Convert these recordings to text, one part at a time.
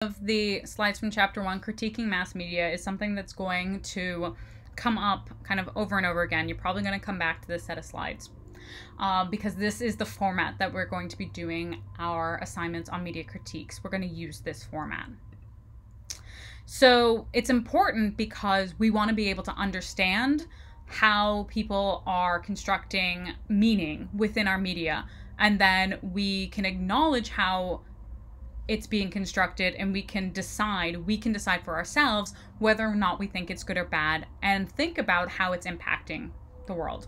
Of the slides from chapter 1, critiquing mass media, is something that's going to come up kind of over and over again. You're probably going to come back to this set of slides because this is the format that we're going to be doing our assignments on media critiques. We're going to use this format. So it's important because we want to be able to understand how people are constructing meaning within our media, and then we can acknowledge how it's being constructed, and we can decide for ourselves whether or not we think it's good or bad, and think about how it's impacting the world.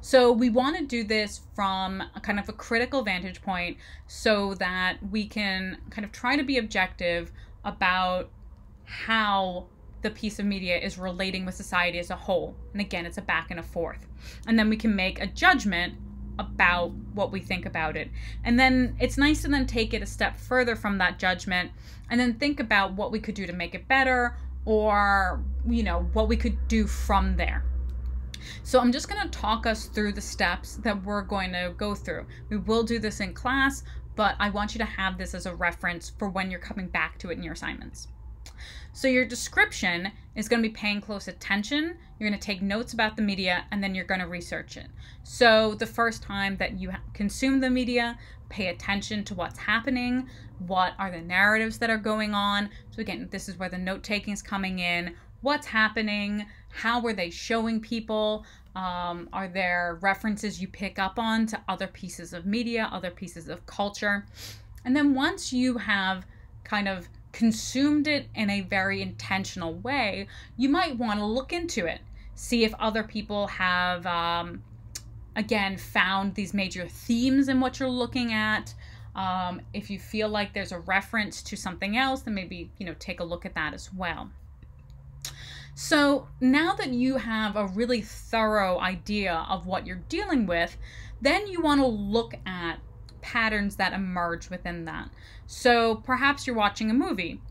So we want to do this from a kind of a critical vantage point so that we can kind of try to be objective about how the piece of media is relating with society as a whole. And again, it's a back and a forth. And then we can make a judgment about what we think about it. And then it's nice to then take it a step further from that judgment and then think about what we could do to make it better, or, you know, what we could do from there. So I'm just going to talk us through the steps that we're going to go through. We will do this in class, but I want you to have this as a reference for when you're coming back to it in your assignments. So your description is going to be paying close attention. You're going to take notes about the media, and then you're going to research it. So the first time that you consume the media, pay attention to what's happening. What are the narratives that are going on? So again, this is where the note-taking is coming in. What's happening? How were they showing people? Are there references you pick up on to other pieces of media, other pieces of culture? And then once you have kind of consumed it in a very intentional way, you might want to look into it, see if other people have, again, found these major themes in what you're looking at. If you feel like there's a reference to something else, then maybe, you know, take a look at that as well. So now that you have a really thorough idea of what you're dealing with, then you want to look at patterns that emerge within that. So perhaps you're watching a movie,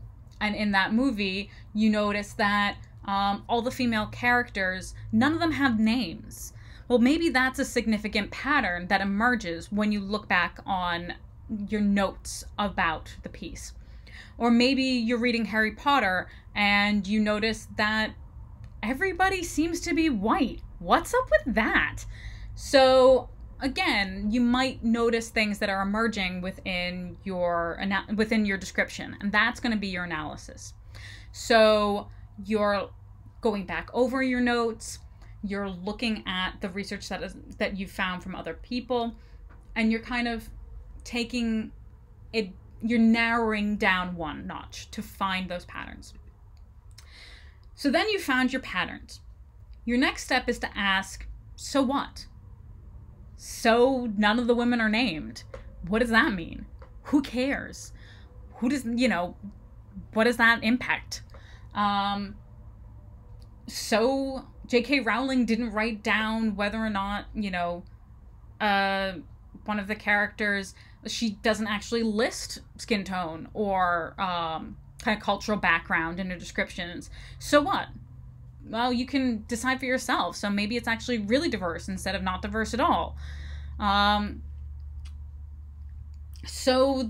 and in that movie you notice that all the female characters, none of them have names. Well, maybe that's a significant pattern that emerges when you look back on your notes about the piece. Or maybe you're reading Harry Potter and you notice that everybody seems to be white. What's up with that? So again, you might notice things that are emerging within your description, and that's going to be your analysis. So you're going back over your notes, you're looking at the research that you found from other people, and you're kind of taking it, you're narrowing down one notch to find those patterns. So then you found your patterns. Your next step is to ask, so what? So none of the women are named. What does that mean? Who cares? Who does, you know, what does that impact? So J.K. Rowling didn't write down whether or not, you know, one of the characters, she doesn't actually list skin tone or kind of cultural background in her descriptions. So what? Well, you can decide for yourself. So maybe it's actually really diverse instead of not diverse at all. So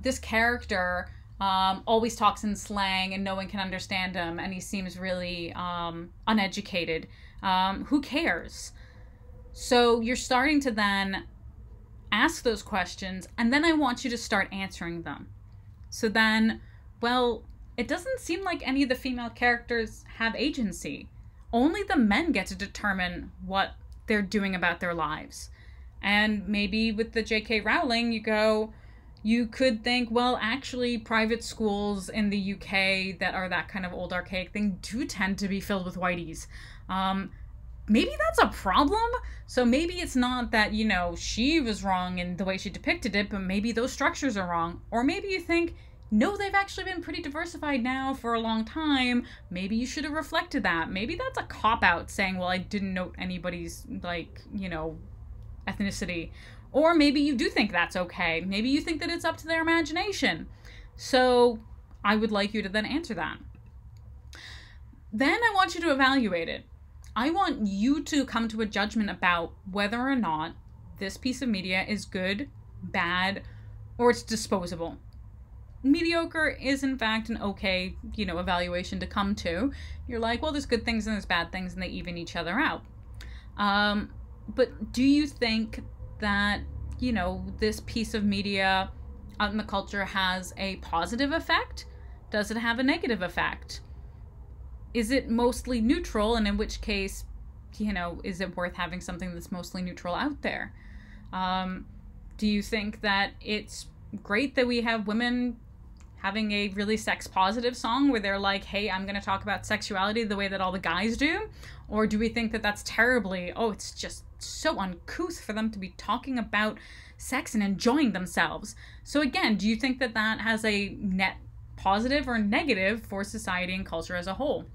this character always talks in slang and no one can understand him, and he seems really uneducated. Who cares? So you're starting to then ask those questions, and then I want you to start answering them. So then, well, it doesn't seem like any of the female characters have agency. Only the men get to determine what they're doing about their lives. And maybe with the J.K. Rowling, you could think, well, actually, private schools in the UK that are that kind of old archaic thing do tend to be filled with whiteys. Maybe that's a problem. So maybe it's not that, you know, she was wrong in the way she depicted it, but maybe those structures are wrong. Or maybe you think, no, they've actually been pretty diversified now for a long time. Maybe you should have reflected that. Maybe that's a cop-out saying, well, I didn't note anybody's, like, you know, ethnicity. Or maybe you do think that's okay. Maybe you think that it's up to their imagination. So I would like you to then answer that. Then I want you to evaluate it. I want you to come to a judgment about whether or not this piece of media is good, bad, or it's disposable. mediocre is in fact an okay, evaluation to come to. You're like, well, there's good things and there's bad things, and they even each other out. But do you think that, this piece of media out in the culture has a positive effect? Does it have a negative effect? Is it mostly neutral? And in which case, is it worth having something that's mostly neutral out there? Do you think that it's great that we have women having a really sex positive song where they're like, hey, I'm going to talk about sexuality the way that all the guys do? Or do we think that that's terribly, it's just so uncouth for them to be talking about sex and enjoying themselves? So again, do you think that that has a net positive or negative for society and culture as a whole?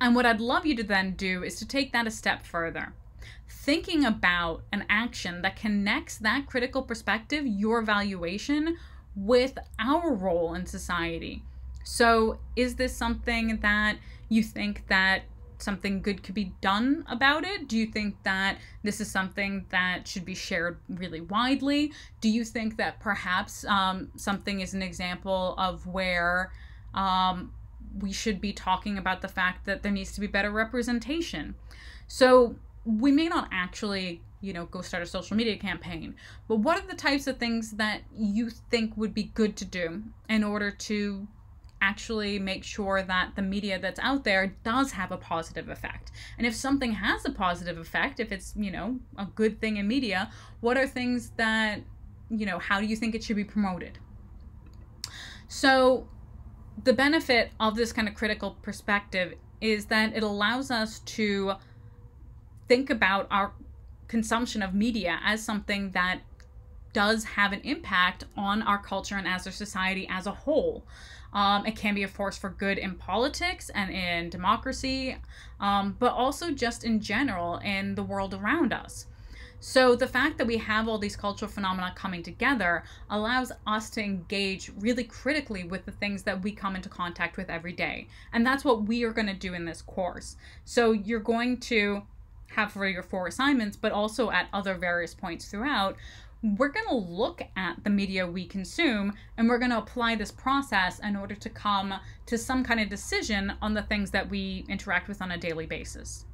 And what I'd love you to then do is to take that a step further. Thinking about an action that connects that critical perspective, your valuation, with our role in society. So is this something that you think that something good could be done about it? Do you think that this is something that should be shared really widely? Do you think that perhaps something is an example of where we should be talking about the fact that there needs to be better representation? So we may not actually go start a social media campaign, but what are the types of things that you think would be good to do in order to actually make sure that the media that's out there does have a positive effect? And if something has a positive effect, if it's, a good thing in media, what are things that, how do you think it should be promoted? So the benefit of this kind of critical perspective is that it allows us to think about our consumption of media as something that does have an impact on our culture and as our society as a whole. It can be a force for good in politics and in democracy, but also just in general in the world around us. So the fact that we have all these cultural phenomena coming together allows us to engage really critically with the things that we come into contact with every day. And that's what we are going to do in this course. So you're going to have for your 4 assignments, but also at other various points throughout, we're going to look at the media we consume, and we're going to apply this process in order to come to some kind of decision on the things that we interact with on a daily basis.